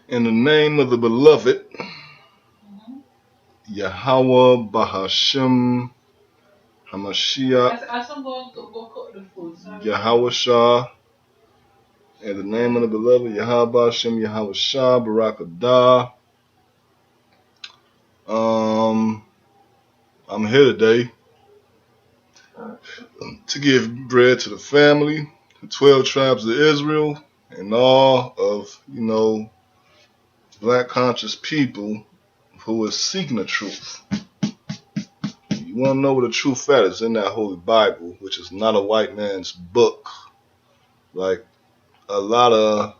In the name of the beloved, Yahweh Bahashim Hamashiach Yahweh Shah. In the name of the beloved, Yahweh Bahashim Yahweh Shah Barakadah. I'm here today to give bread to the family, the 12 tribes of Israel, and all of, black conscious people who is seeking the truth. You want to know where the truth at is in that Holy Bible, which is not a white man's book. Like a lot of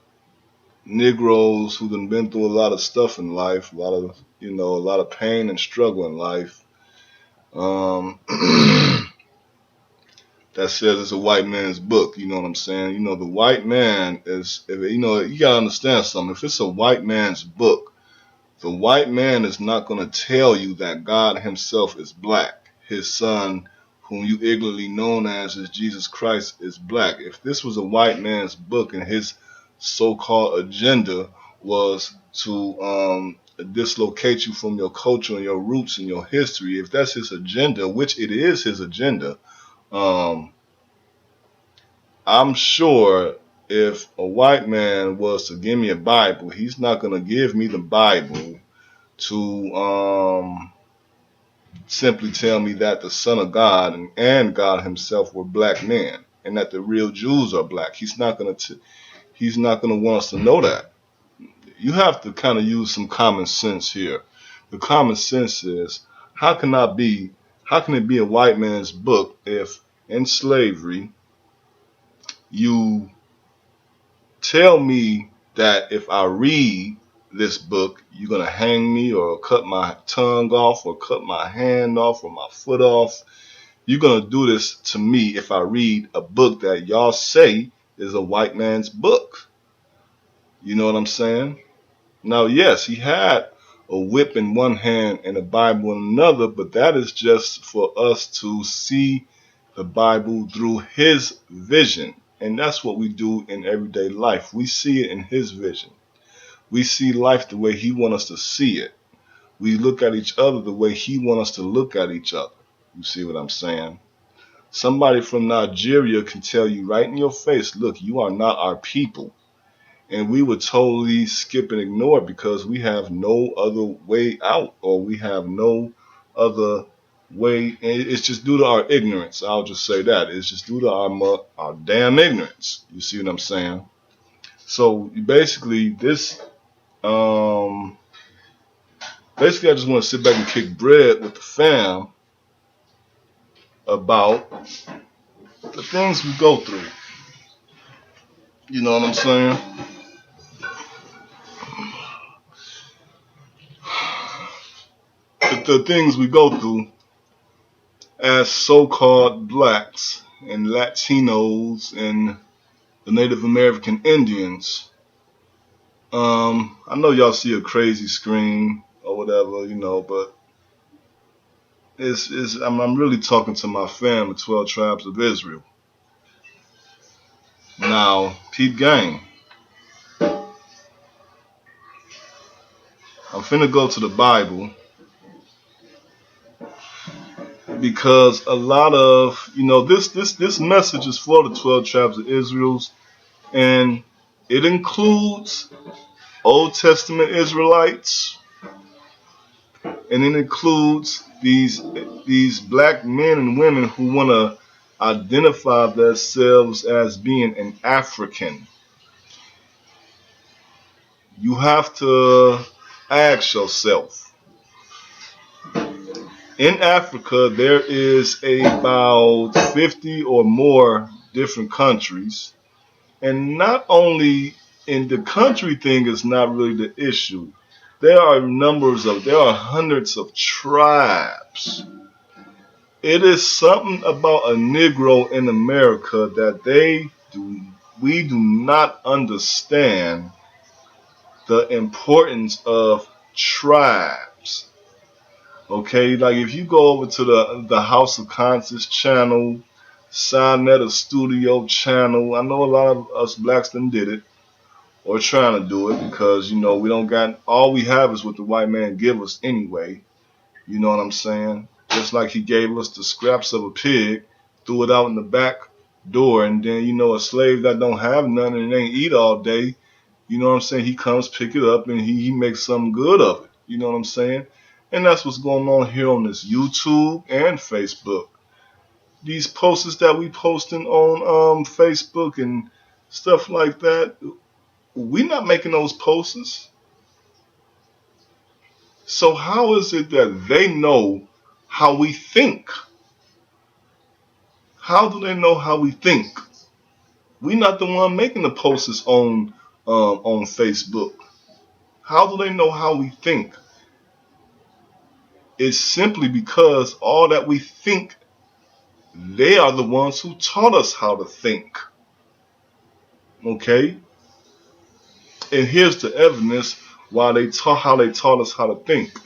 Negroes who done been through a lot of stuff in life, a lot of pain and struggle in life. That says it's a white man's book. You know what I'm saying? The white man is, you gotta understand something. If it's a white man's book, the white man is not going to tell you that God himself is black. His son, whom you ignorantly known as Jesus Christ, is black. If this was a white man's book and his so-called agenda was to dislocate you from your culture and your roots and your history, if that's his agenda, which it is his agenda, I'm sure if a white man was to give me a Bible, he's not going to give me the Bible to simply tell me that the Son of God and God himself were black men and that the real Jews are black. He's not going to want us to know that. You have to kind of use some common sense here. The common sense is, how can it be a white man's book if in slavery you tell me that if I read this book, you're going to hang me or cut my tongue off or cut my hand off or my foot off. You're going to do this to me if I read a book that y'all say is a white man's book. You know what I'm saying? Now, yes, he had a whip in one hand and a Bible in another, but that is just for us to see the Bible through his vision. And that's what we do in everyday life. We see it in his vision. We see life the way he wants us to see it. We look at each other the way he wants us to look at each other. You see what I'm saying? Somebody from Nigeria can tell you right in your face, look, you are not our people. And we would totally skip and ignore it because we have no other way out, or we have no other way. It's just due to our ignorance. I'll just say that. It's just due to our damn ignorance. You see what I'm saying? So basically, I just want to sit back and kick bread with the fam about the things we go through. You know what I'm saying? The things we go through as so-called blacks and Latinos and the Native American Indians. I know y'all see a crazy screen or whatever, but I'm really talking to my fam, the 12 tribes of Israel. Now, peep gang. I'm finna go to the Bible because a lot of, this message is for the 12 tribes of Israel, and it includes Old Testament Israelites, and it includes these black men and women who want to identify themselves as being an African. You have to ask yourself, in Africa, there is about 50 or more different countries. And not only in the country thing is not really the issue. There are hundreds of tribes. It is something about a Negro in America that we do not understand the importance of tribes. Okay, like if you go over to the House of Conscious channel, Sinetta Studio channel, I know a lot of us blacks done did it. or trying to do it, because, you know, we don't got, all we have is what the white man give us anyway. You know what I'm saying? Just like he gave us the scraps of a pig, threw it out in the back door, and then, you know, a slave that don't have none and ain't eat all day, you know what I'm saying, he comes, pick it up, and he makes something good of it. You know what I'm saying? And that's what's going on here on this YouTube and Facebook. These posters that we posting on Facebook and stuff like that, we not making those posters. So how is it that they know how we think? How do they know how we think? We not the one making the posters on Facebook. How do they know how we think? It's simply because all that we think, they are the ones who taught us how to think. Okay? And here's the evidence why how they taught us how to think.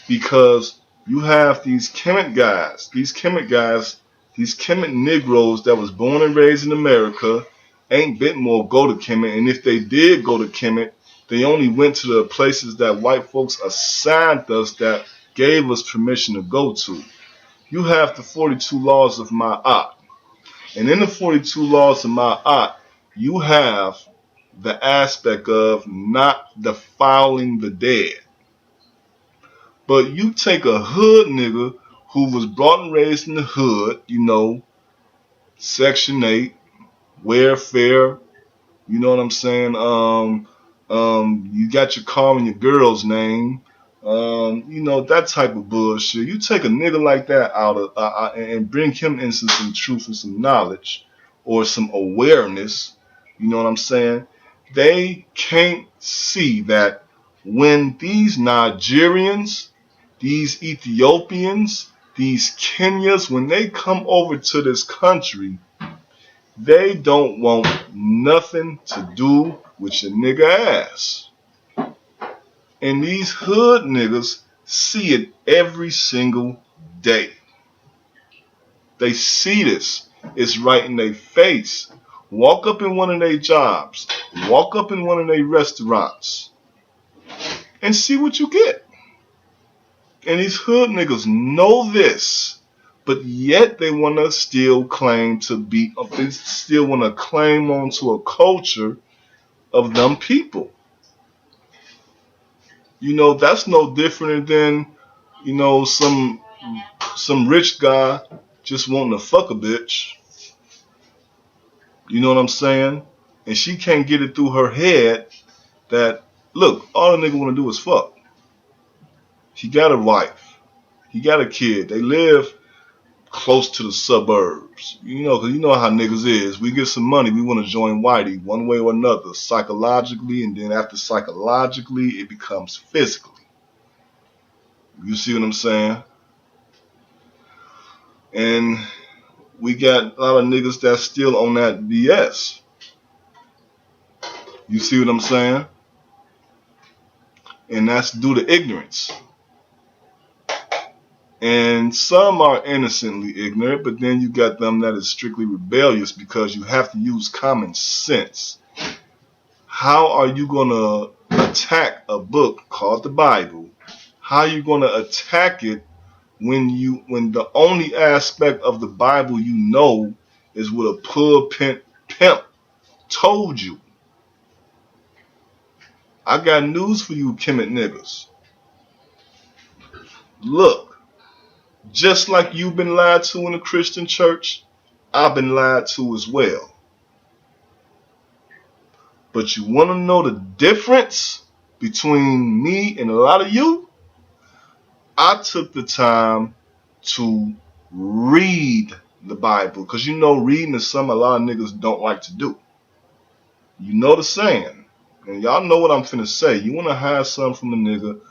Because you have these Kemet guys, these Kemet Negroes that was born and raised in America, ain't been more go to Kemet, and if they did go to Kemet, they only went to the places that white folks assigned us, that gave us permission to go to. You have the 42 laws of Ma'at. And in the 42 laws of Ma'at, you have the aspect of not defiling the dead. But you take a hood nigga who was brought and raised in the hood, you know, Section 8, welfare, you know what I'm saying? You got your car and your girl's name, you know, that type of bullshit. You take a nigga like that out of and bring him into some truth and some knowledge or some awareness, you know what I'm saying? They can't see that when these Nigerians, these Ethiopians, these Kenyas, when they come over to this country, they don't want nothing to do with your nigga ass. And these hood niggas see it every single day. They see this. It's right in their face. Walk up in one of their jobs. Walk up in one of their restaurants. And see what you get. And these hood niggas know this. But yet they want to still claim to be, they still want to claim onto a culture of them people. You know, that's no different than, you know, some rich guy just wanting to fuck a bitch. You know what I'm saying? And she can't get it through her head that, look, all a nigga want to do is fuck. He got a wife. He got a kid. They live close to the suburbs. You know, because you know how niggas is. We get some money, we want to join Whitey one way or another, psychologically, and then after psychologically, it becomes physically. You see what I'm saying? And we got a lot of niggas that's still on that BS. You see what I'm saying? And that's due to ignorance. And some are innocently ignorant, but then you got them that is strictly rebellious because you have to use common sense. How are you going to attack a book called the Bible? How are you going to attack it when the only aspect of the Bible you know is what a pulpit pimp told you? I got news for you, Kemet niggas. Look, just like you've been lied to in the Christian church, I've been lied to as well. But you want to know the difference between me and a lot of you? I took the time to read the Bible, because you know reading is something a lot of niggas don't like to do. You know the saying, and y'all know what I'm finna say. You want to hide something from a nigga,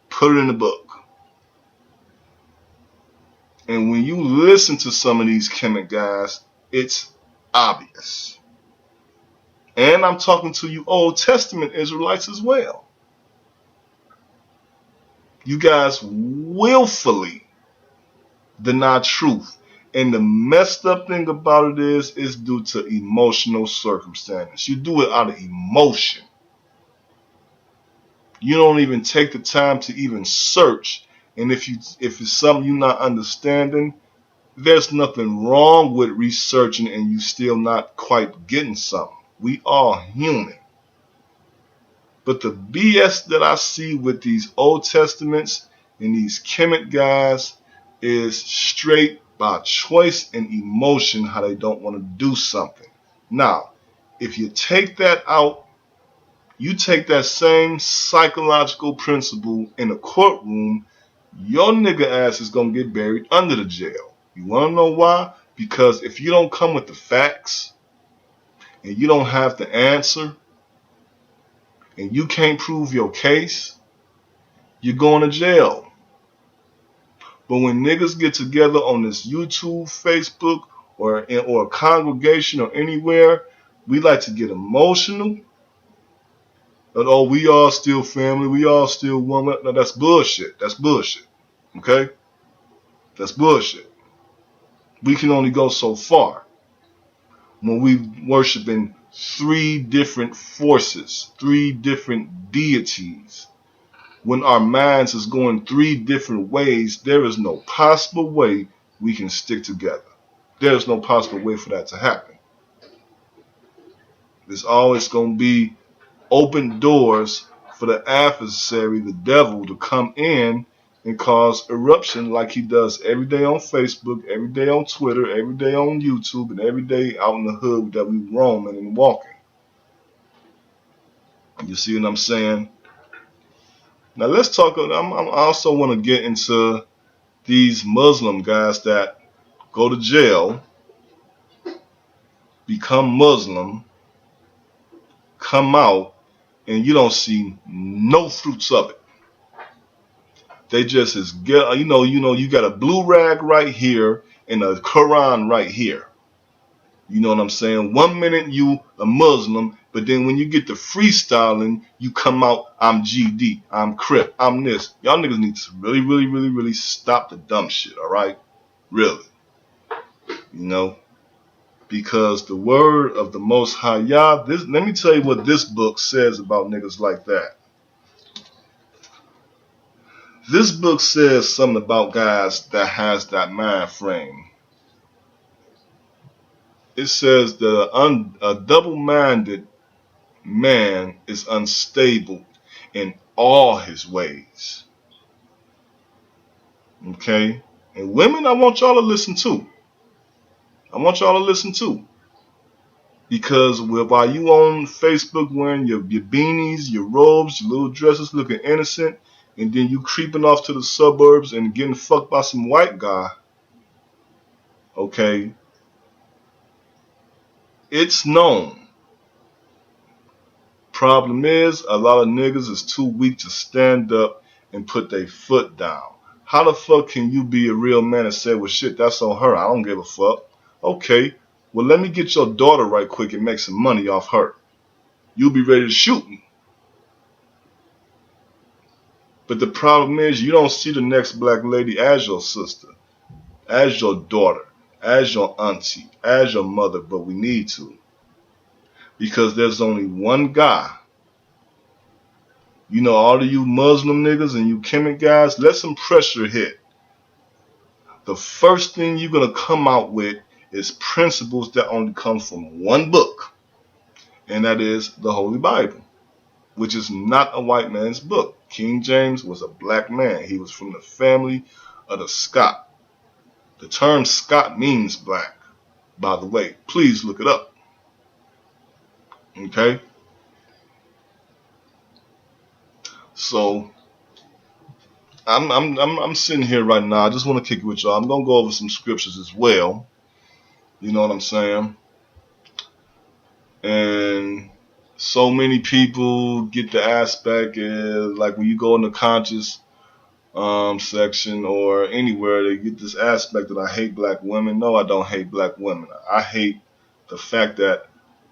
put it in the book. And when you listen to some of these Kemet guys, it's obvious. And I'm talking to you Old Testament Israelites as well. You guys willfully deny truth. And the messed up thing about it is due to emotional circumstances. You do it out of emotion. You don't even take the time to even search. And if it's something you're not understanding, there's nothing wrong with researching and you still not quite getting something. We are human. But the BS that I see with these Old Testaments and these Kemet guys is straight by choice and emotion how they don't want to do something. Now, if you take that out, you take that same psychological principle in a courtroom, your nigga ass is going to get buried under the jail. You want to know why? Because if you don't come with the facts and you don't have the answer and you can't prove your case, you're going to jail. But when niggas get together on this YouTube, Facebook, or a congregation or anywhere, we like to get emotional. And, oh, we all still family. We all still one. No, that's bullshit. That's bullshit. Okay? That's bullshit. We can only go so far when we worshiping 3 different forces, 3 different deities. When our minds is going 3 different ways, there is no possible way we can stick together. There is no possible way for that to happen. There's always going to be open doors for the adversary, the devil, to come in and cause eruption like he does every day on Facebook, every day on Twitter, every day on YouTube, and every day out in the hood that we roaming and walking. You see what I'm saying? Now let's talk. I also want to get into these Muslim guys that go to jail, become Muslim, come out, and you don't see no fruits of it. They just is get you got a blue rag right here and a Quran right here. You know what I'm saying? 1 minute you a Muslim, but then when you get to freestyling, you come out, I'm GD, I'm Crip, I'm this. Y'all niggas need to really, really, really, really stop the dumb shit, alright? Really. You know? Because the word of the Most High Yah, let me tell you what this book says about niggas like that. This book says something about guys that has that mind frame. It says that a double-minded man is unstable in all his ways. Okay? And women, I want y'all to listen too. Because while you on Facebook wearing your beanies, your robes, your little dresses looking innocent, and then you creeping off to the suburbs and getting fucked by some white guy, okay, it's known. Problem is, a lot of niggas is too weak to stand up and put their foot down. How the fuck can you be a real man and say, well, shit, that's on her, I don't give a fuck. Okay, well, let me get your daughter right quick and make some money off her. You'll be ready to shoot me. But the problem is, you don't see the next black lady as your sister, as your daughter, as your auntie, as your mother, but we need to. Because there's only one guy. You know, all of you Muslim niggas and you Kemet guys, let some pressure hit. The first thing you're going to come out with is principles that only come from one book. And that is the Holy Bible, which is not a white man's book. King James was a black man. He was from the family of the Scot. The term Scot means black, by the way. Please look it up. Okay? So, I'm sitting here right now. I just want to kick it with y'all. I'm going to go over some scriptures as well. You know what I'm saying? And so many people get the aspect like when you go in the conscious section or anywhere, they get this aspect that I hate black women. No, I don't hate black women. I hate the fact that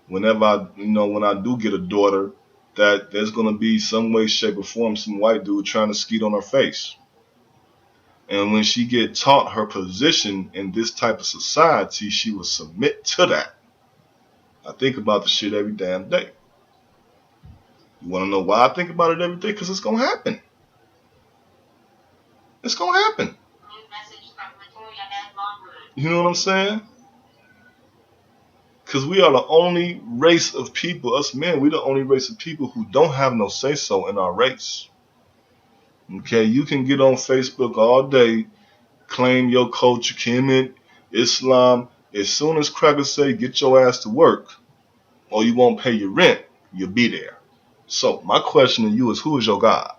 whenever when I do get a daughter, that there's going to be some way, shape, or form some white dude trying to skeet on her face. And when she get taught her position in this type of society, she will submit to that. I think about the shit every damn day. You want to know why I think about it every day? Because it's going to happen. It's going to happen. You know what I'm saying? Because we are the only race of people, us men, we're the only race of people who don't have no say-so in our race. Okay, you can get on Facebook all day, claim your culture, Kemet, Islam. As soon as crackers say, get your ass to work, or you won't pay your rent, you'll be there. So my question to you is, who is your God?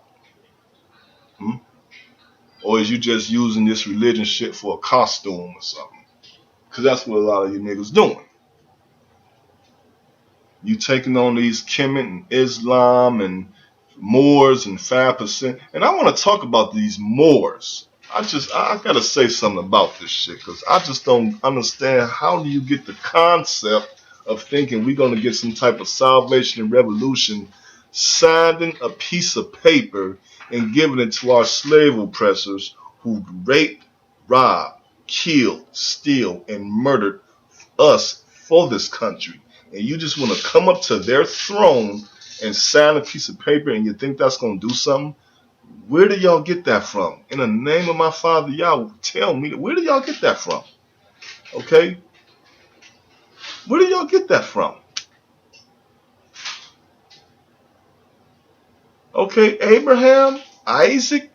Or is you just using this religion shit for a costume or something? Because that's what a lot of you niggas doing. You taking on these Kemet and Islam and Moors and 5%. And I want to talk about these Moors. I gotta say something about this shit, because I just don't understand how do you get the concept of thinking we're gonna get some type of salvation and revolution, signing a piece of paper and giving it to our slave oppressors who raped, robbed, killed, steal, and murdered us for this country. And you just want to come up to their throne and sign a piece of paper and you think that's gonna do something? Where do y'all get that from? In the name of my Father, y'all tell me, where do y'all get that from? Okay? Where do y'all get that from? Okay, Abraham, Isaac,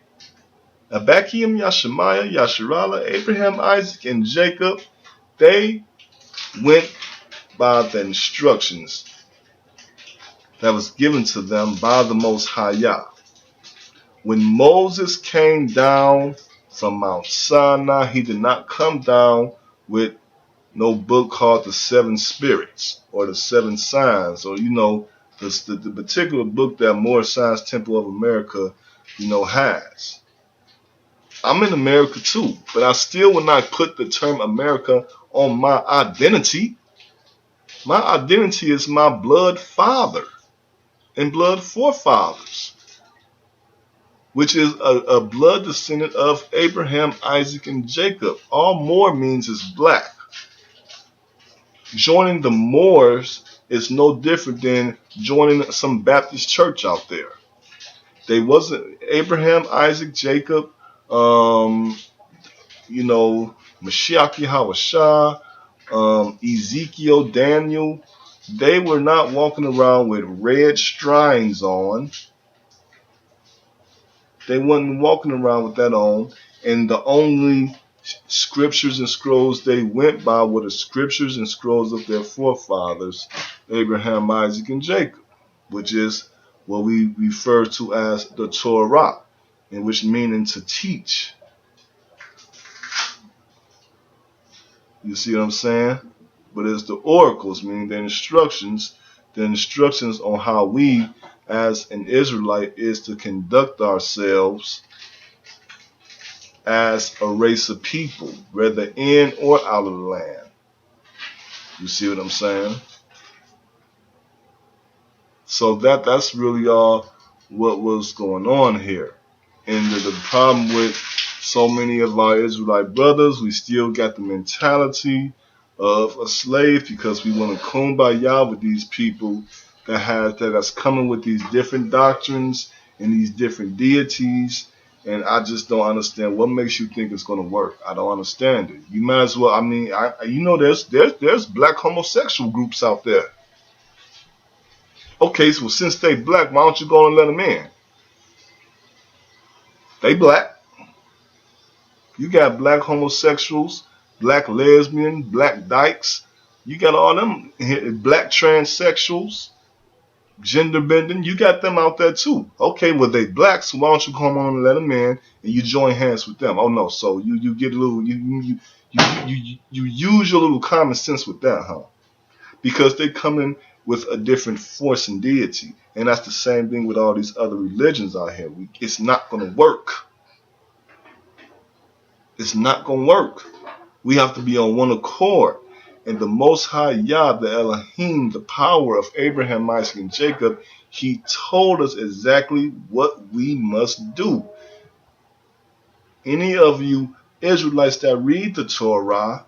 Abakim, Yashariah, Yasharala, Abraham, Isaac, and Jacob, they went by the instructions that was given to them by the Most High Yah. When Moses came down from Mount Sinai, he did not come down with no book called the Seven Spirits or the Seven Signs, or the particular book that Moorish Science Temple of America has. I'm in America too, but I still would not put the term America on my identity. My identity is my blood father and blood forefathers, which is a blood descendant of Abraham, Isaac, and Jacob. All Moor means is black. Joining the Moors is no different than joining some Baptist church out there. They wasn't Abraham, Isaac, Jacob, Mashiach Yahweh, Ezekiel, Daniel. They were not walking around with red strings on. They wasn't walking around with that on. And the only scriptures and scrolls they went by were the scriptures and scrolls of their forefathers, Abraham, Isaac, and Jacob, which is what we refer to as the Torah, in which meaning to teach. You see what I'm saying? But it's the oracles, meaning the instructions on how we as an Israelite is to conduct ourselves as a race of people, whether in or out of the land. You see what I'm saying? So that's really all what was going on here. And the problem with so many of our Israelite brothers, we still got the mentality of a slave because we want to kumbaya with these people that's coming with these different doctrines and these different deities. And I just don't understand what makes you think it's going to work. I don't understand it. You might as well. I mean, there's black homosexual groups out there. Okay, so since they black, why don't you go and let them in? They black. You got black homosexuals, black lesbians, black dykes. You got all them black transsexuals, gender bending. You got them out there too. Okay, well they black, so why don't you come on and let them in and you join hands with them? Oh no, so you get a little you use your little common sense with that, huh? Because they come in with a different force and deity, and that's the same thing with all these other religions out here. It's not going to work. It's not going to work. We have to be on one accord. And the Most High Yah, the Elohim, the power of Abraham, Isaac, and Jacob, he told us exactly what we must do. Any of you Israelites that read the Torah,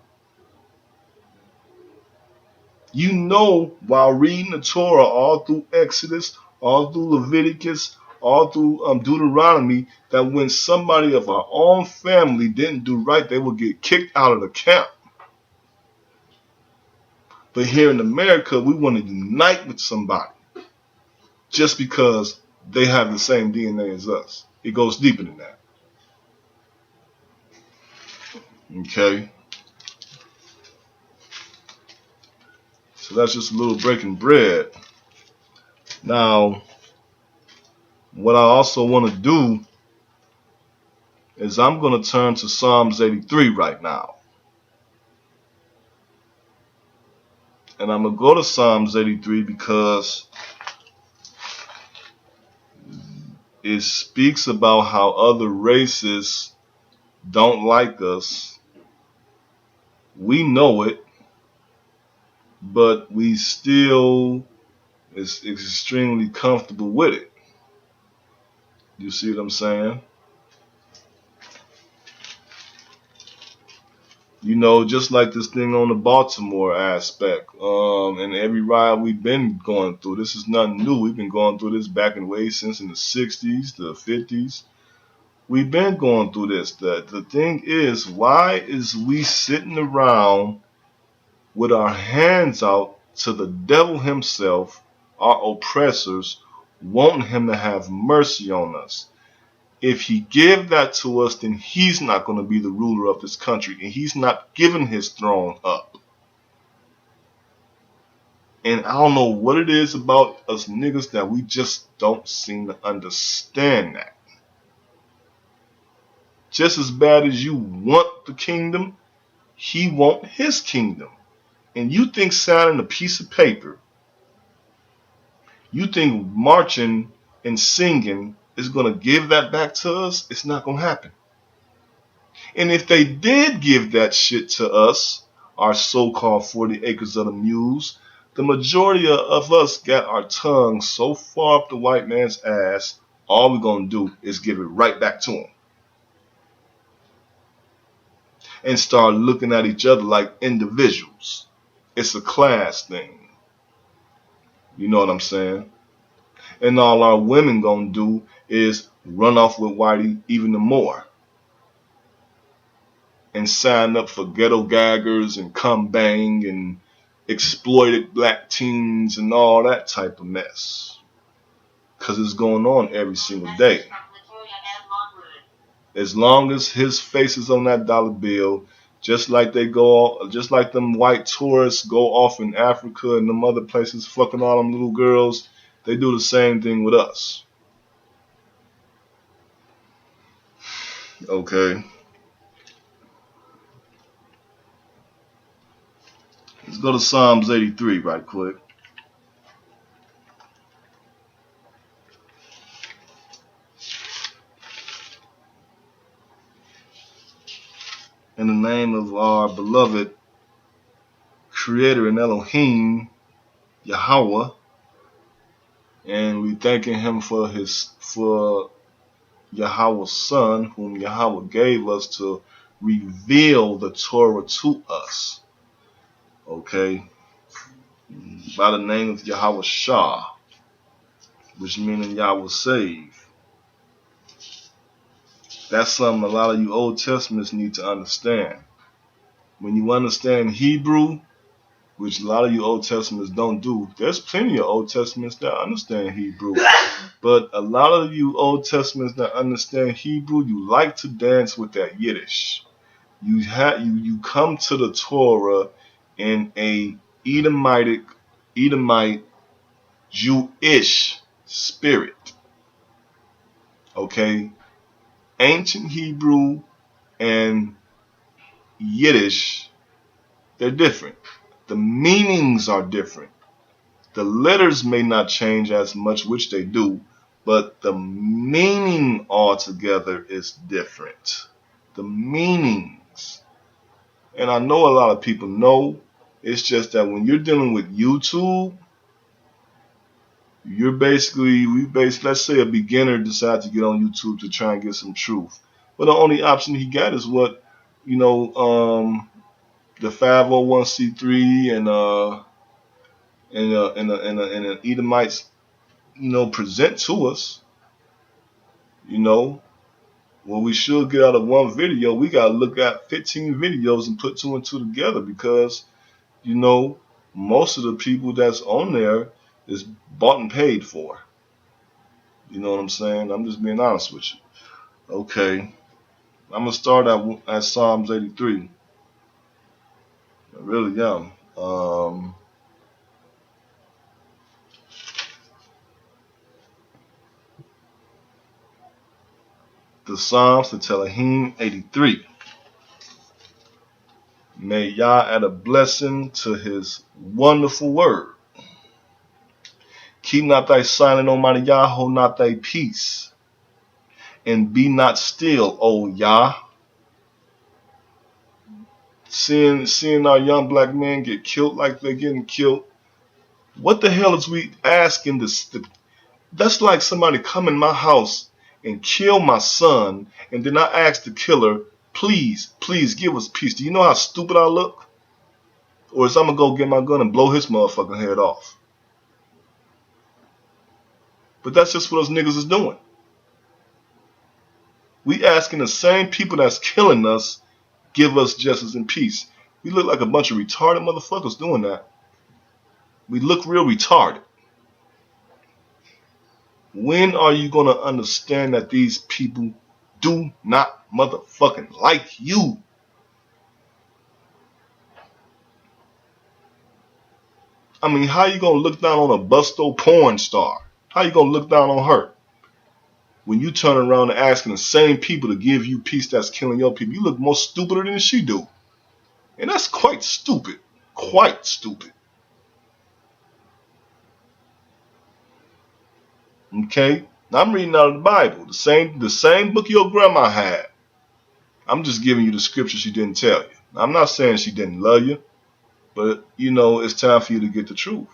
you know while reading the Torah all through Exodus, all through Leviticus, all through Deuteronomy, that when somebody of our own family didn't do right, they would get kicked out of the camp. But here in America, we want to unite with somebody just because they have the same DNA as us. It goes deeper than that. Okay? So that's just a little breaking bread. Now, what I also want to do is I'm going to turn to Psalms 83 right now. And I'm going to go to Psalms 83 because it speaks about how other races don't like us. We know it, but we still is extremely comfortable with it. You see what I'm saying? You know, just like this thing on the Baltimore aspect, and every ride we've been going through, this is nothing new. We've been going through this back in way since in the 60s, the 50s. We've been going through this. The thing is, why is we sitting around with our hands out to the devil himself, our oppressors, wanting him to have mercy on us? If he give that to us, then he's not going to be the ruler of this country, and he's not giving his throne up. And I don't know what it is about us niggas that we just don't seem to understand that. Just as bad as you want the kingdom, he want his kingdom. And you think signing a piece of paper, you think marching and singing is going to give that back to us? It's not going to happen. And if they did give that shit to us, our so-called 40 acres of the mules, the majority of us got our tongues so far up the white man's ass, all we're going to do is give it right back to him. And start looking at each other like individuals. It's a class thing. You know what I'm saying? And all our women gonna do is run off with Whitey even more. And sign up for ghetto gaggers and come bang and exploited black teens and all that type of mess. Because it's going on every single day. As long as his face is on that dollar bill, just like them white tourists go off in Africa and them other places fucking all them little girls, they do the same thing with us. Okay. Let's go to Psalms 83 right quick. In the name of our beloved Creator and Elohim, Yahweh, and we thanking him for Yahweh's Son, whom Yahweh gave us to reveal the Torah to us. Okay, by the name of Yahweh Shah, which meaning Yahweh save. That's something a lot of you Old Testaments need to understand. When you understand Hebrew, which a lot of you Old Testaments don't do, there's plenty of Old Testaments that understand Hebrew. But a lot of you Old Testaments that understand Hebrew, you like to dance with that Yiddish. You come to the Torah in a Edomite Jewish spirit. Okay? Ancient Hebrew and Yiddish, they're different. The meanings are different. The letters may not change as much, which they do, but the meaning altogether is different. The meanings. And I know a lot of people know. It's just that when you're dealing with YouTube, let's say a beginner decides to get on YouTube to try and get some truth. But the only option he got is what, the 501c3 and an Edomite present to us. What we should get out of one video, we gotta look at 15 videos and put two and two together, because most of the people that's on there is bought and paid for. You know what I'm saying? I'm just being honest with you. Okay, I'm gonna start at Psalms 83. I really am. The Psalms, the Telahim 83. May Yah add a blessing to his wonderful word. Keep not thy silent, O mighty Yah, hold not thy peace, and be not still, O Yah. Seeing our young black men get killed like they're getting killed, what the hell is we asking this? That's like somebody come in my house and kill my son, and then I ask the killer, please give us peace. Do you know how stupid I look? Or is I'm gonna go get my gun and blow his motherfucking head off? But that's just what those niggas is doing. We asking the same people that's killing us, give us justice and peace. We look like a bunch of retarded motherfuckers doing that. We look real retarded. When are you going to understand that these people do not motherfucking like you? I mean, how you going to look down on a busto porn star? How you going to look down on her? When you turn around and asking the same people to give you peace that's killing your people, you look more stupider than she do. And that's quite stupid. Quite stupid. Okay? I'm reading out of the Bible. The same book your grandma had. I'm just giving you the scripture she didn't tell you. I'm not saying she didn't love you, but it's time for you to get the truth.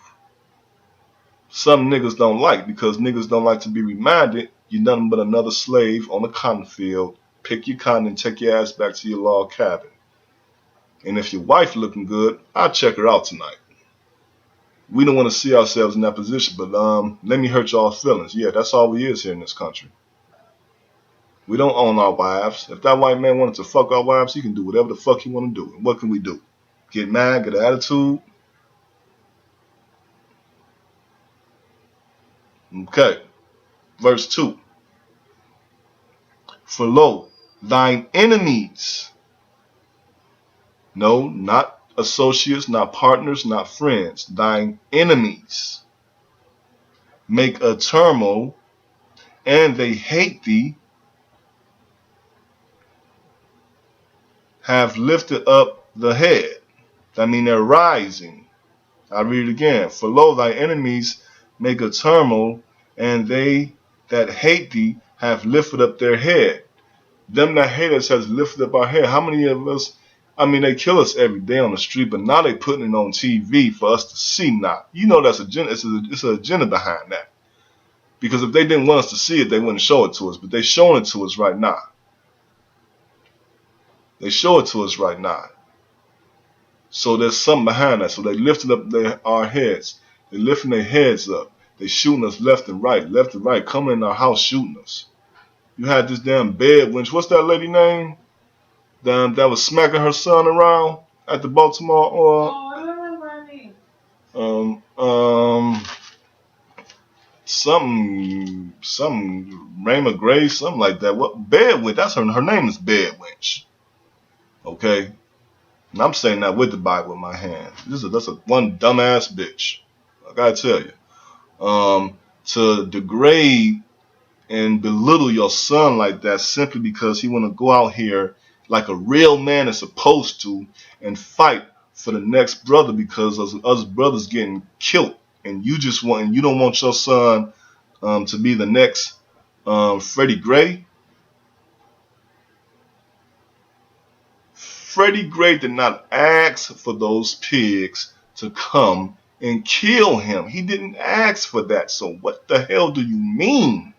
Some niggas don't like, because niggas don't like to be reminded you're nothing but another slave on a cotton field. Pick your cotton and take your ass back to your log cabin. And if your wife looking good, I'll check her out tonight. We don't want to see ourselves in that position, but let me hurt y'all's feelings. Yeah, that's all we is here in this country. We don't own our wives. If that white man wanted to fuck our wives, he can do whatever the fuck he want to do. And what can we do? Get mad, get an attitude? Okay. Verse 2. For lo, thine enemies, no, not associates, not partners, not friends, thine enemies make a turmoil, and they hate thee, have lifted up the head. That means they're rising. I read it again. For lo, thy enemies make a turmoil, and they that hate thee have lifted up their head. Them that hate us has lifted up our head. How many of us, they kill us every day on the street, but now they putting it on TV for us to see now. That's agenda. It's an agenda behind that. Because if they didn't want us to see it, they wouldn't show it to us. But they're showing it to us right now. They show it to us right now. So there's something behind that. So they lifted up our heads. They're lifting their heads up. They shooting us left and right, coming in our house shooting us. You had this damn bed wench. What's that lady name? That was smacking her son around at the Baltimore. Something Raymond Gray, something like that. What bed wench? That's her. Her name is Bed Wench. Okay. And I'm saying that with the Bible in my hand. That's a one dumbass bitch. I gotta tell you. To degrade and belittle your son like that simply because he want to go out here like a real man is supposed to and fight for the next brother because us brothers getting killed, and you don't want your son to be the next Freddie Gray. Freddie Gray did not ask for those pigs to come and kill him. He didn't ask for that. So what the hell do you mean?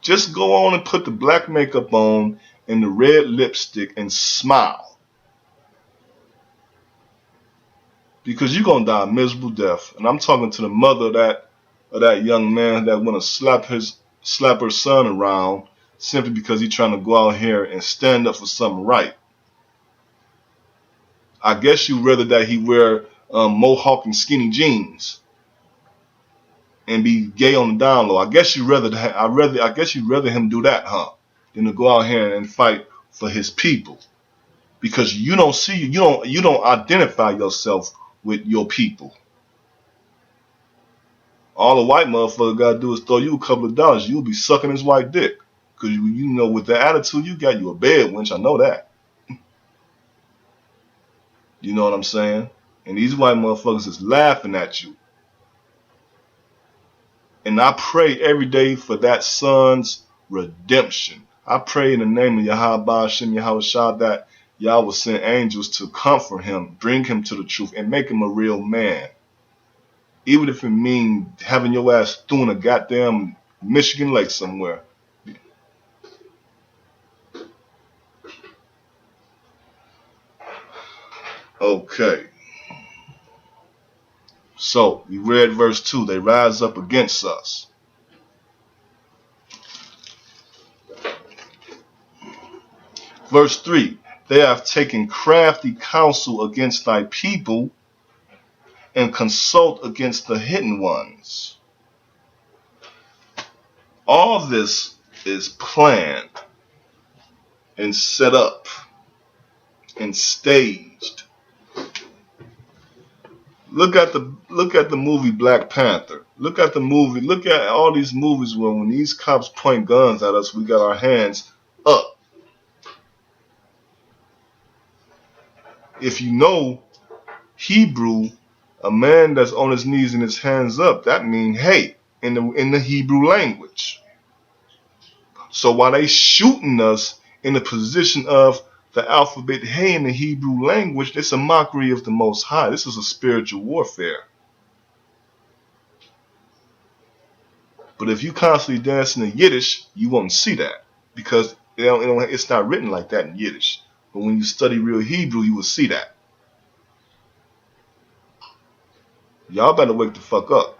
Just go on and put the black makeup on and the red lipstick and smile. because you're gonna die a miserable death. And I'm talking to the mother of that young man that wanna slap her son around simply because he's trying to go out here and stand up for something right. I guess you'd rather that he wear mohawk and skinny jeans and be gay on the down low. I guess you'd rather him do that, huh? Than to go out here and fight for his people. Because you don't identify yourself with your people. All the white motherfucker gotta do is throw you a couple of dollars. You'll be sucking his white dick. Cause you know with the attitude you got, you a bed wench. I know that. You know what I'm saying? And these white motherfuckers is laughing at you. And I pray every day for that son's redemption. I pray in the name of Yahweh Hashem Yahweh Shah that Yah will send angels to comfort him, bring him to the truth, and make him a real man. Even if it means having your ass through in a goddamn Michigan lake somewhere. Okay. So, we read verse 2. They rise up against us. Verse 3. They have taken crafty counsel against thy people and consult against the hidden ones. All this is planned and set up and staged. Look at the movie Black Panther. Look at all these movies where when these cops point guns at us, we got our hands up. If you know Hebrew, a man that's on his knees and his hands up, that means hey in the Hebrew language. So while they shooting us in the position of the alphabet hey in the Hebrew language, it's a mockery of the Most High. This is a spiritual warfare. But if you constantly dancing in Yiddish, you won't see that because it's not written like that in Yiddish. But when you study real Hebrew, you will see that. Y'all better wake the fuck up.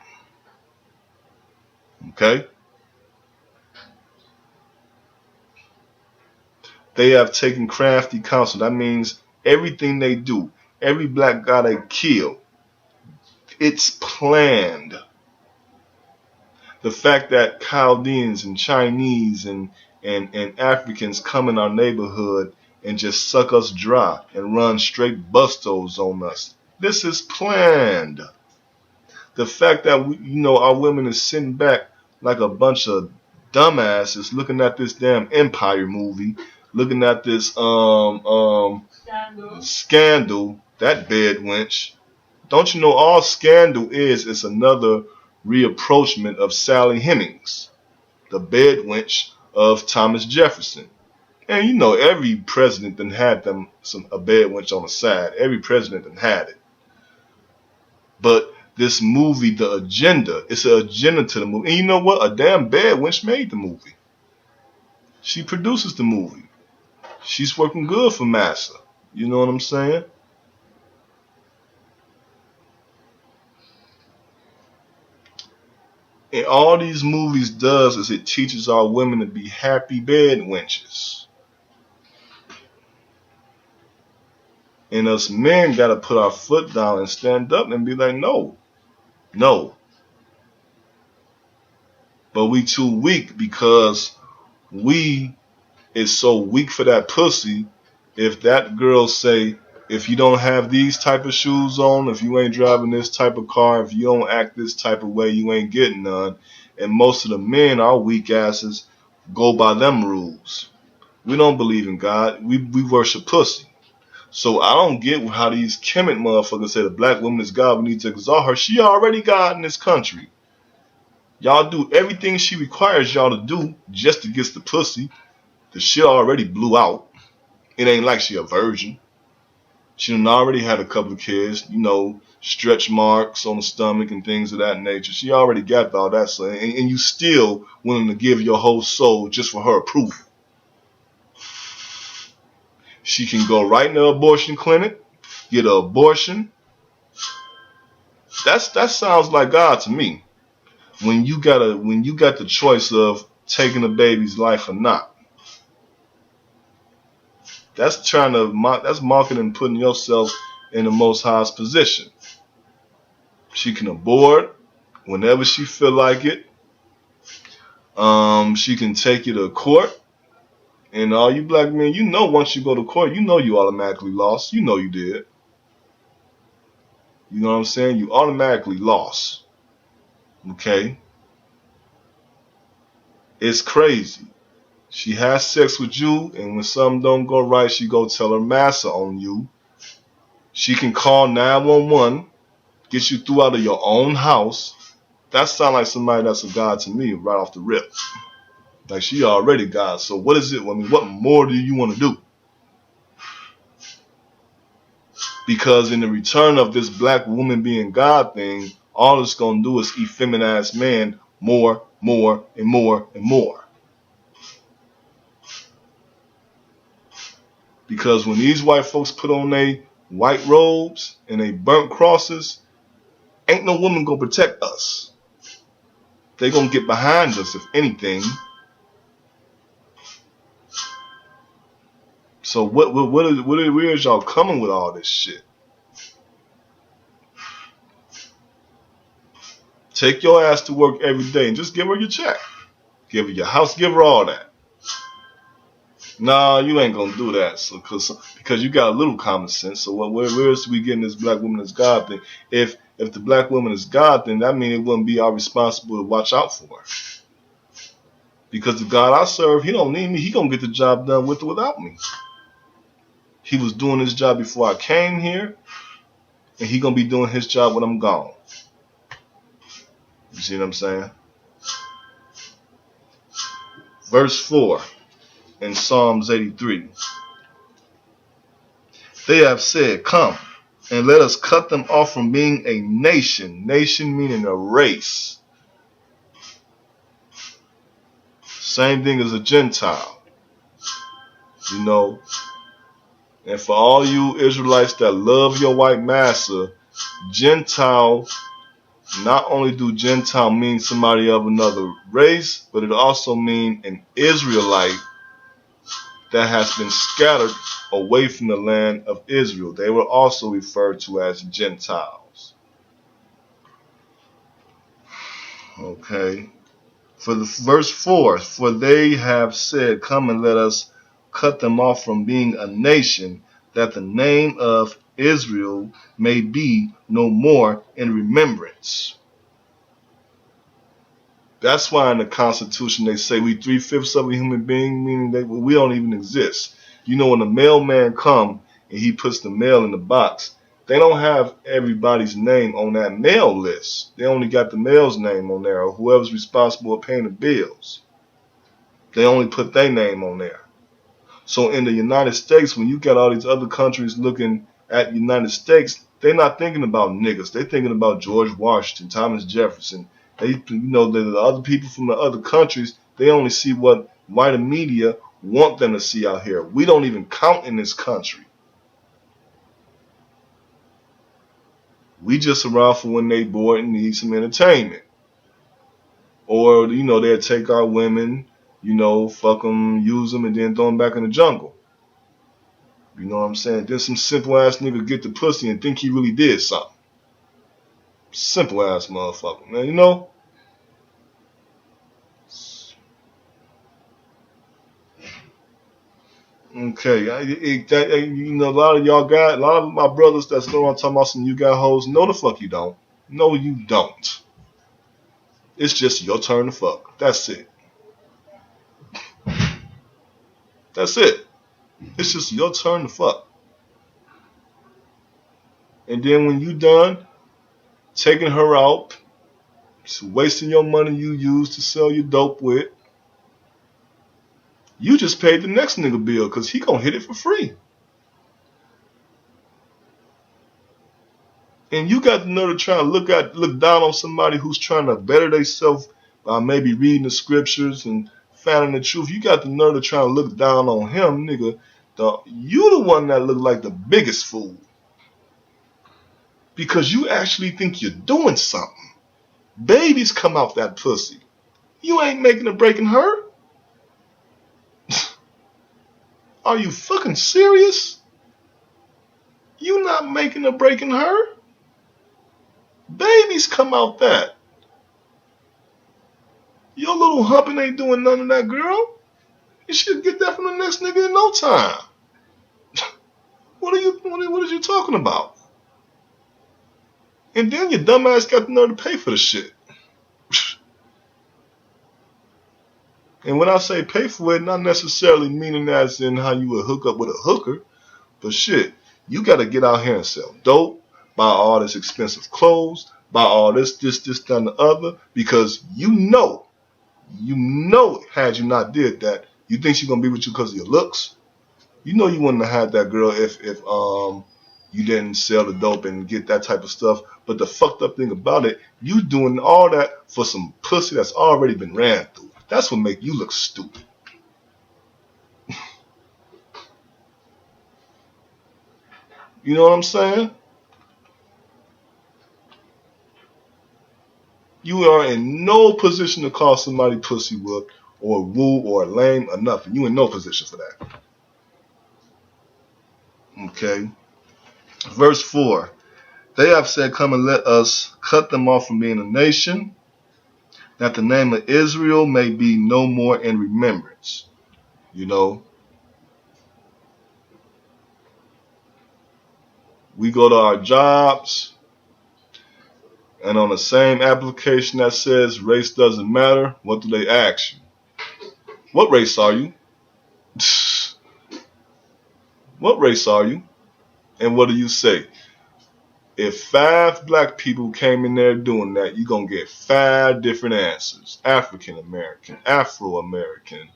Okay? They have taken crafty counsel. That means everything they do, every black guy they kill, it's planned. The fact that Chaldeans and Chinese and Africans come in our neighborhood and just suck us dry and run straight bustos on us. This is planned. The fact that our women is sitting back like a bunch of dumbasses looking at this damn Empire movie, looking at this Scandal, that bed wench. Don't you know all Scandal is another reapproachment of Sally Hemings, the bed wench of Thomas Jefferson. And every president done had them a bed wench on the side. Every president done had it. But this movie, the agenda, it's an agenda to the movie. And you know what? A damn bed wench made the movie. She produces the movie. She's working good for Massa. You know what I'm saying? And all these movies does is it teaches our women to be happy bed wenches. And us men got to put our foot down and stand up and be like, no. But we too weak because we is so weak for that pussy. If that girl say, if you don't have these type of shoes on, if you ain't driving this type of car, if you don't act this type of way, you ain't getting none. And most of the men, our weak asses, go by them rules. We don't believe in God. We worship pussy. So I don't get how these Kemet motherfuckers say the black woman is God. We need to exalt her. She already God in this country. Y'all do everything she requires y'all to do just to get the pussy. The shit already blew out. It ain't like she a virgin. She done already had a couple of kids, stretch marks on the stomach and things of that nature. She already got all that stuff. And you still willing to give your whole soul just for her approval. She can go right in the abortion clinic, get an abortion, That sounds like God to me. When you got the choice of taking a baby's life or not. That's marking and putting yourself in the Most High's position. She can abort whenever she feel like it. She can take you to court. And all you black men, you know once you go to court, you know you automatically lost. You know you did. You know what I'm saying? You automatically lost. Okay? It's crazy. She has sex with you, and when something don't go right, she go tell her master on you. She can call 911, get you through out of your own house. That sounds like somebody that's a god to me right off the rip. Like she already God. So what is it? I mean, what more do you want to do? Because in the return of this black woman being God thing, all it's gonna do is effeminize man more, and more, and more. Because when these white folks put on their white robes and they burnt crosses, ain't no woman gonna protect us. They gonna get behind us if anything. So where is y'all coming with all this shit? Take your ass to work every day and just give her your check. Give her your house, give her all that. Nah, you ain't gonna do that. So, because you got a little common sense. So where is we getting this black woman as God thing? If the black woman is God, then that means it wouldn't be our responsibility to watch out for her. Because the God I serve, he don't need me. He gonna get the job done with or without me. He was doing his job before I came here, and he gonna be doing his job when I'm gone. You see what I'm saying? Verse 4 in Psalms 83. They have said, come, and let us cut them off from being a nation. Nation meaning a race. Same thing as a Gentile. You know. And for all you Israelites that love your white master, Gentile, not only do Gentile mean somebody of another race, but it also means an Israelite that has been scattered away from the land of Israel. They were also referred to as Gentiles. Okay. For the verse 4, for they have said, come and let us cut them off from being a nation, that the name of Israel may be no more in remembrance. That's why in the Constitution they say we 3/5 of a human being, meaning that we don't even exist. You know, when the mailman come and he puts the mail in the box, they don't have everybody's name on that mail list. They only got the mail's name on there, or whoever's responsible for paying the bills. They only put their name on there. So in the United States, when you got all these other countries looking at the United States, they're not thinking about niggas. They're thinking about George Washington, Thomas Jefferson. They, you know, the other people from the other countries, they only see what white media want them to see out here. We don't even count in this country. We just around for when they bored and need some entertainment. Or, you know, they'll take our women, you know, fuck them, use them, and then throw them back in the jungle. You know what I'm saying? Then some simple ass nigga get the pussy and think he really did something. Simple ass motherfucker, man, you know? Okay, you know, a lot of my brothers that's going on talking about some you got hoes. No, the fuck you don't. No, you don't. It's just your turn to fuck. That's it. That's it. It's just your turn to fuck. And then when you done taking her out, wasting your money you used to sell your dope with, you just paid the next nigga bill because he gonna hit it for free. And you got the nerve to try to look down on somebody who's trying to better themselves by maybe reading the scriptures and finding the truth. You got the nerve to try to look down on him, nigga. You the one that look like the biggest fool. because you actually think you're doing something. Babies come out that pussy. You ain't making or breaking her. Are you fucking serious? You not making or breaking her. Babies come out that. Your little humping ain't doing none of that, girl. You should get that from the next nigga in no time. What are you talking about? And then your dumb ass got the nerve to pay for the shit. And when I say pay for it, not necessarily meaning as in how you would hook up with a hooker, but shit, you got to get out here and sell dope, buy all this expensive clothes, buy all this, that, and the other, because you know, had you not did that, you think she's gonna be with you because of your looks. You know you wouldn't have had that girl if you didn't sell the dope and get that type of stuff. But the fucked up thing about it, you doing all that for some pussy that's already been ran through. That's what make you look stupid. You know what I'm saying? You are in no position to call somebody pussy whooped or woo or lame or nothing. You in no position for that. Okay. Verse 4. They have said, come and let us cut them off from being a nation, that the name of Israel may be no more in remembrance. You know, we go to our jobs, and on the same application that says race doesn't matter, what do they ask you? What race are you? What race are you? And what do you say? If 5 black people came in there doing that, you're going to get 5 different answers. African American, Afro American,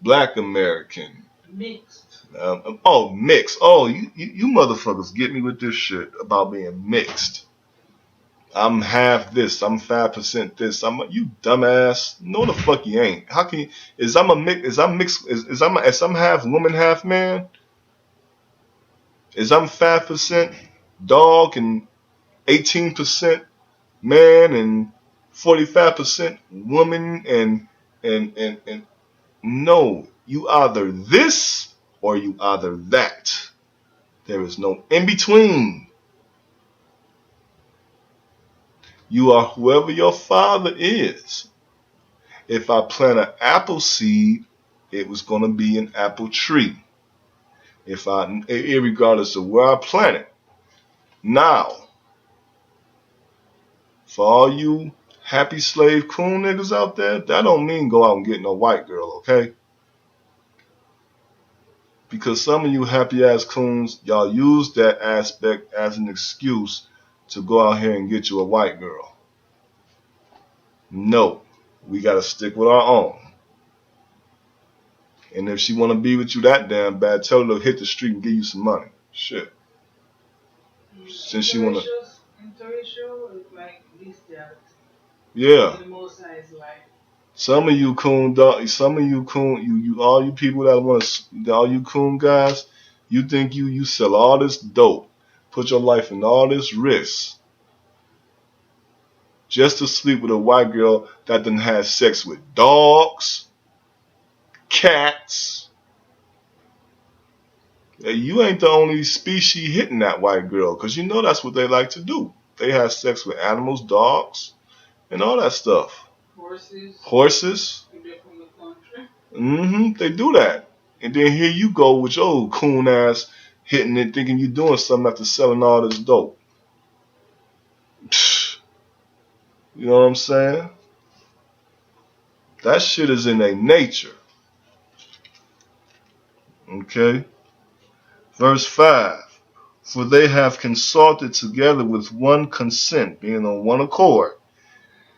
Black American. Mixed. Mixed. Oh, you motherfuckers get me with this shit about being mixed. I'm half this. I'm 5% this. You dumbass. No, the fuck you ain't. How can you? Is I'm half woman, half man? Is I'm 5% dog and 18% man and 45% woman and no, you either this or you either that. There is no in between. You are whoever your father is. If I plant an apple seed, it was going to be an apple tree. Regardless of where I plant it. Now, for all you happy slave coon niggas out there, that don't mean go out and get no white girl, okay? Because some of you happy ass coons, y'all use that aspect as an excuse to go out here and get you a white girl. No, we got to stick with our own. And if she want to be with you that damn bad, tell her to hit the street and give you some money. Shit. Since she want to. Interracial, like this, that. Yeah. The most size, like. Some of you coon, all you people that want to, all you coon guys, you think you sell all this dope, put your life in all this risk, just to sleep with a white girl that done had sex with dogs, cats. You ain't the only species hitting that white girl, because you know that's what they like to do. They have sex with animals, dogs, and all that stuff. Horses. They do that. And then here you go with your old coon ass hitting it, thinking you doing something after selling all this dope. You know what I'm saying? That shit is in their nature. Okay? Verse 5. For they have consulted together with one consent, being on one accord.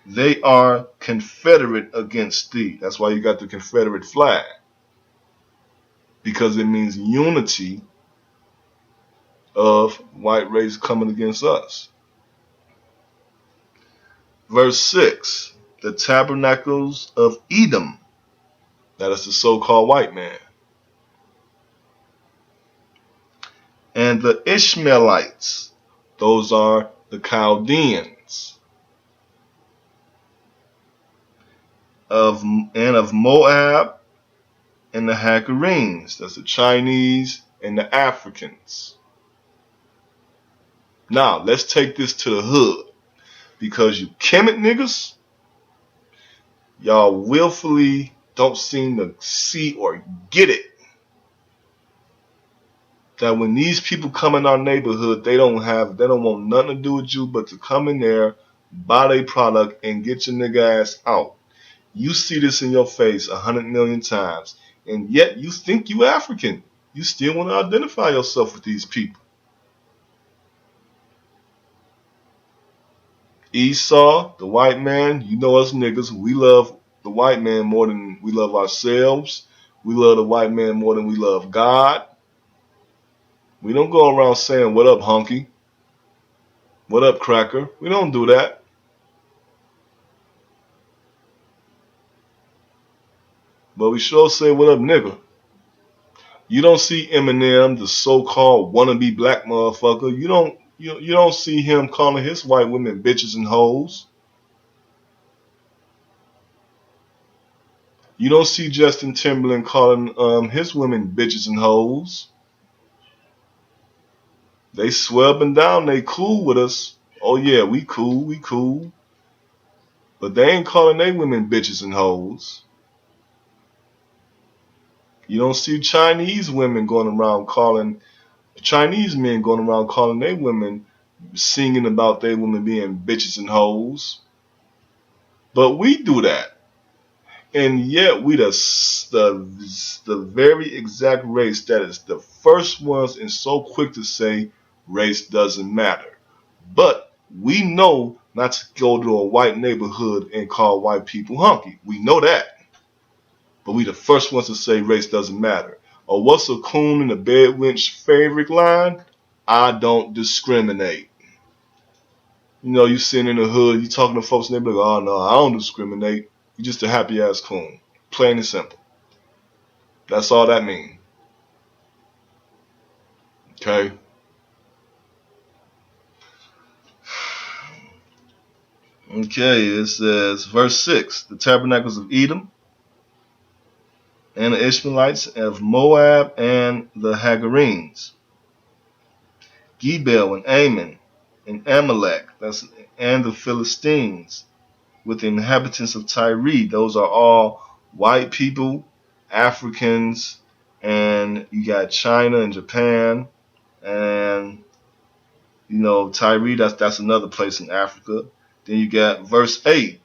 They are confederate against thee. That's why you got the Confederate flag. Because it means unity of white race coming against us. Verse 6. The tabernacles of Edom. That is the so-called white man. And the Ishmaelites. Those are the Chaldeans, of Moab, and the Hagarenes. That's the Chinese and the Africans. Now, let's take this to the hood. Because you Kemet niggas, y'all willfully don't seem to see or get it. That when these people come in our neighborhood, they don't want nothing to do with you but to come in there, buy their product, and get your nigga ass out. You see this in your face 100 million times, and yet you think you African. You still want to identify yourself with these people. Esau, the white man, you know us niggas, we love the white man more than we love ourselves. We love the white man more than we love God. We don't go around saying, what up, hunky? What up, cracker? We don't do that. But we sure say, what up, nigga? You don't see Eminem, the so-called wannabe black motherfucker. You don't see him calling his white women bitches and hoes. You don't see Justin Timberlake calling his women bitches and hoes. They swear up and down they cool with us. Oh yeah, we cool. But they ain't calling they women bitches and hoes. You don't see Chinese men going around calling their women, singing about their women being bitches and hoes. But we do that. And yet we the very exact race that is the first ones and so quick to say race doesn't matter. But we know not to go to a white neighborhood and call white people hunky. We know that. But we the first ones to say race doesn't matter. Or what's a coon and a bedwench favorite line? I don't discriminate. You know, you sitting in the hood, you talking to folks and they be like, oh no, I don't discriminate. You just a happy ass coon. Plain and simple. That's all that means. Okay? Okay, it says, verse 6, the tabernacles of Edom, and the Ishmaelites of Moab, and the Hagarenes, Gebel and Ammon, and Amalek, and the Philistines, with the inhabitants of Tyre. Those are all white people, Africans, and you got China and Japan, and you know Tyre. That's another place in Africa. Then you got verse 8.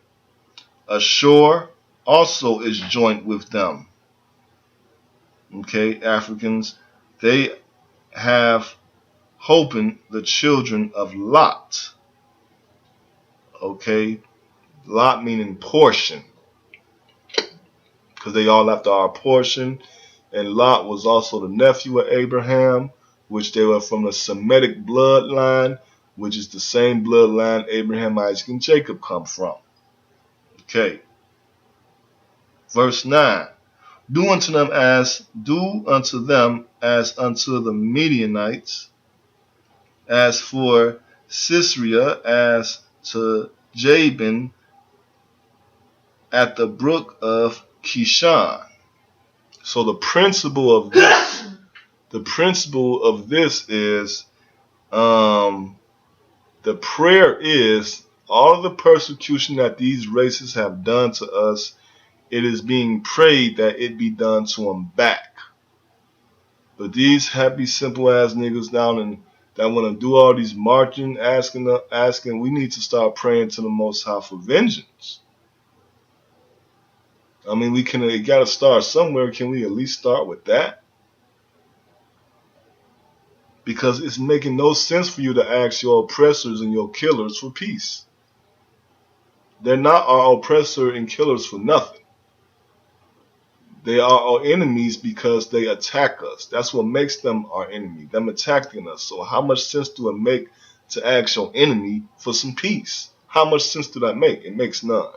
Ashur also is joint with them. Okay, Africans, they have Hopen, the children of Lot. Okay, Lot meaning portion, because they all after our portion. And Lot was also the nephew of Abraham, which they were from the Semitic bloodline, which is the same bloodline Abraham, Isaac, and Jacob come from. Okay. Verse 9. Do unto them as unto the Midianites, as for Sisera, as to Jabin at the brook of Kishon. So the principle of this is, the prayer is all of the persecution that these races have done to us. It is being prayed that it be done to them back. But these happy, simple ass niggas down and that want to do all these marching, asking, we need to start praying to the Most High for vengeance. I mean, it got to start somewhere. Can we at least start with that? Because it's making no sense for you to ask your oppressors and your killers for peace. They're not our oppressor and killers for nothing. They are our enemies because they attack us. That's what makes them our enemy, them attacking us. So how much sense do it make to ask your enemy for some peace? How much sense do that make? It makes none.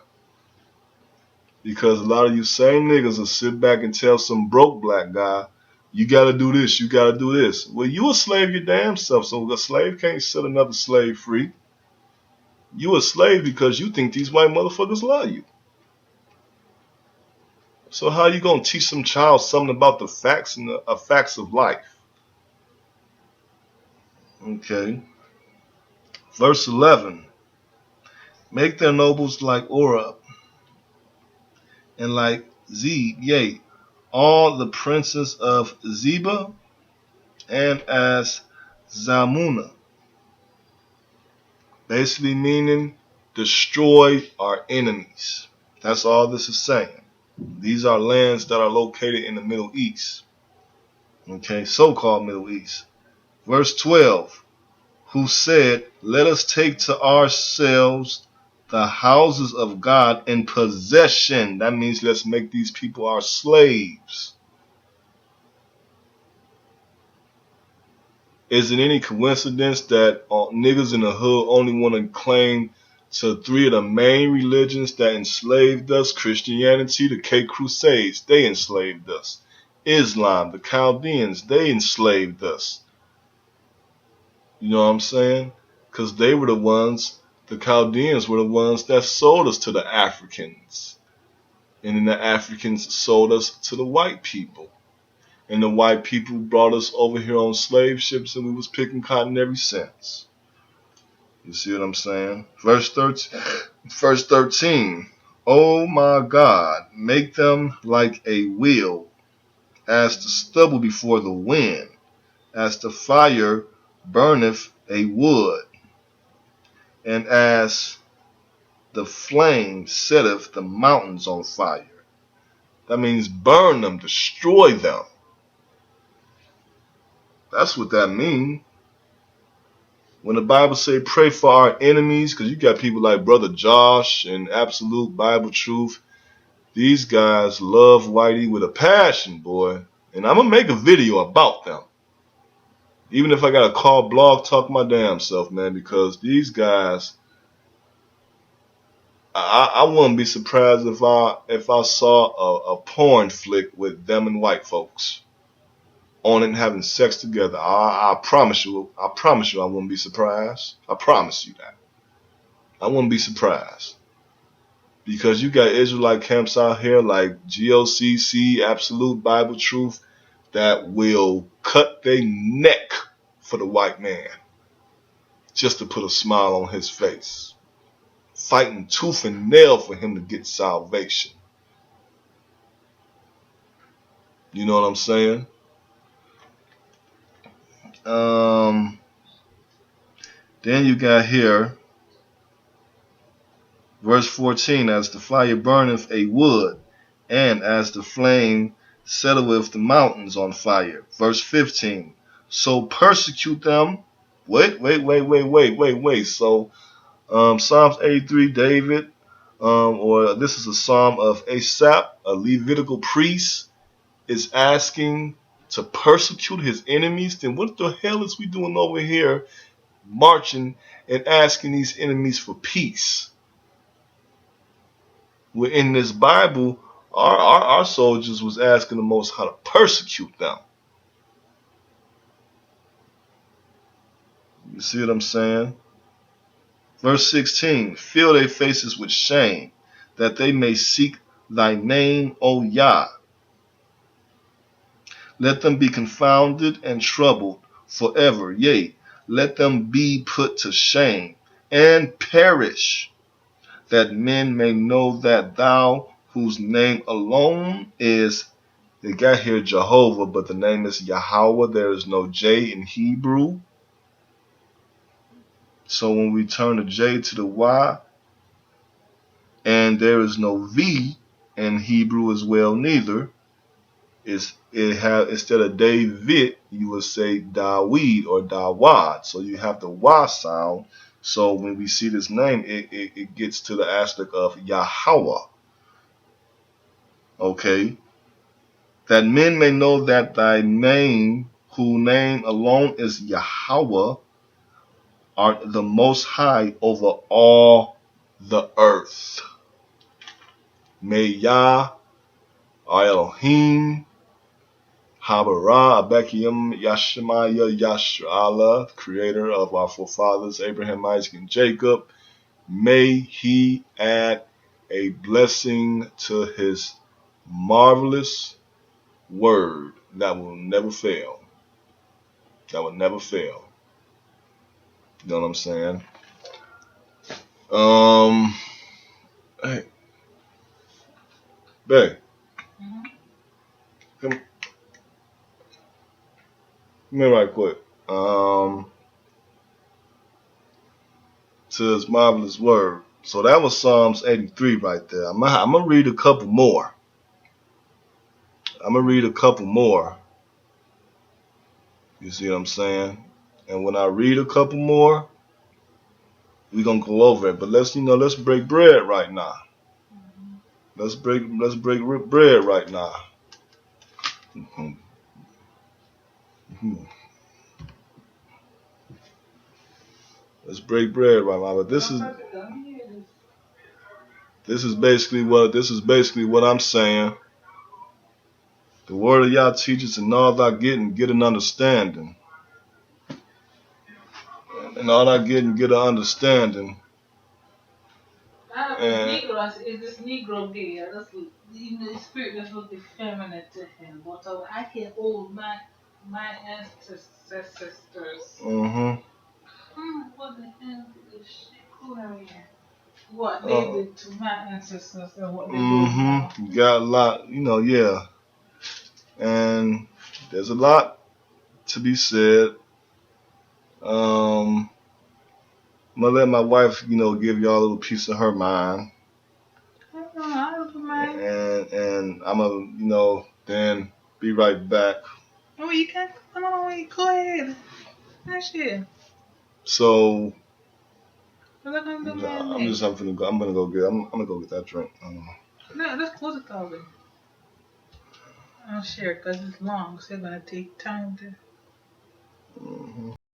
Because a lot of you same niggas will sit back and tell some broke black guy, you gotta do this, you gotta do this. Well, you a slave your damn self, so a slave can't set another slave free. You a slave because you think these white motherfuckers love you. So how you gonna teach some child something about the facts and the facts of life? Okay. Verse 11. Make their nobles like Oreb and like Zeb, yea, all the princes of Zebah, and as Zalmunna. Basically meaning destroy our enemies. That's all this is saying. These are lands that are located in the Middle East. Okay, so-called Middle East. Verse 12, who said, let us take to ourselves the houses of God in possession. That means let's make these people our slaves. Is it any coincidence that niggas in the hood only want to claim to three of the main religions that enslaved us? Christianity, the K Crusades, they enslaved us. Islam, the Chaldeans, they enslaved us. You know what I'm saying? Because they were the ones, the Chaldeans were the ones that sold us to the Africans. And then the Africans sold us to the white people. And the white people brought us over here on slave ships, and we was picking cotton ever since. You see what I'm saying? Verse 13. Oh my God, make them like a wheel, as the stubble before the wind, as the fire burneth a wood, and as the flame setteth the mountains on fire. That means burn them, destroy them. That's what that means. When the Bible say pray for our enemies, because you got people like Brother Josh and Absolute Bible Truth. These guys love Whitey with a passion, boy. And I'm going to make a video about them. Even if I got to call blog talk my damn self, man, because these guys, I wouldn't be surprised if I saw a porn flick with them and white folks on it and having sex together. I promise you I wouldn't be surprised. I promise you that. I wouldn't be surprised. Because you got Israelite camps out here like GOCC, Absolute Bible Truth, that will cut their neck for the white man just to put a smile on his face. Fighting tooth and nail for him to get salvation. You know what I'm saying? Then you got here, verse 14, as the fire burneth a wood, and as the flame settleth the mountains on fire. Verse 15, so persecute them. Wait. So, Psalms 83, David, or this is a psalm of Asaph, a Levitical priest, is asking to persecute his enemies. Then what the hell is we doing over here marching and asking these enemies for peace? Well, in this Bible, our soldiers was asking the Most High to persecute them. You see what I'm saying? Verse 16, fill their faces with shame, that they may seek thy name, O Yah. Let them be confounded and troubled forever. Yea, let them be put to shame and perish, that men may know that thou, whose name alone is, they got here Jehovah, but the name is Yahweh. There is no J in Hebrew. So when we turn the J to the Y, and there is no V in Hebrew as well neither, instead of David, you would say Dawid or Dawad. So you have the Y sound. So when we see this name, it gets to the aspect of Yahweh. Okay. That men may know that thy name, whose name alone is Yahweh, art the most high over all the earth. May Yah, Elohim, Habara, Abekium, Yashemaya, Yashra'Allah, creator of our forefathers, Abraham, Isaac, and Jacob, May he add a blessing to his marvelous word that will never fail. That will never fail. You know what I'm saying? Um, hey, babe, Mhm. come here right quick. To his marvelous word. So that was Psalms 83 right there. I'm gonna read a couple more. I'm gonna read a couple more. You see what I'm saying? And when I read a couple more, we're gonna go over it. But let's break bread right now. Mhm. Let's break bread right now. Mhm. Mhm. Let's break bread right now. But But I'm about to let me hear this. this is basically what I'm saying. The word of Yah teaches, and all thou get an understanding. And all I get an understanding. And Negro is this Negro gay? That's the spirit that's looking feminine to him. But I can hold my ancestors. What the hell is this shit? Who are we at? What they did to my ancestors and what they're doing now. got a lot, yeah. And there's a lot to be said. I'm gonna let my wife, give y'all a little piece of her mind. I don't mind. And I'm gonna, then be right back. Oh, you can't. No, go ahead. That shit. So What am I gonna do, man? I'm gonna go get that drink. No, let's close the closet. I'll share because it's long, so it's gonna take time to. Mhm.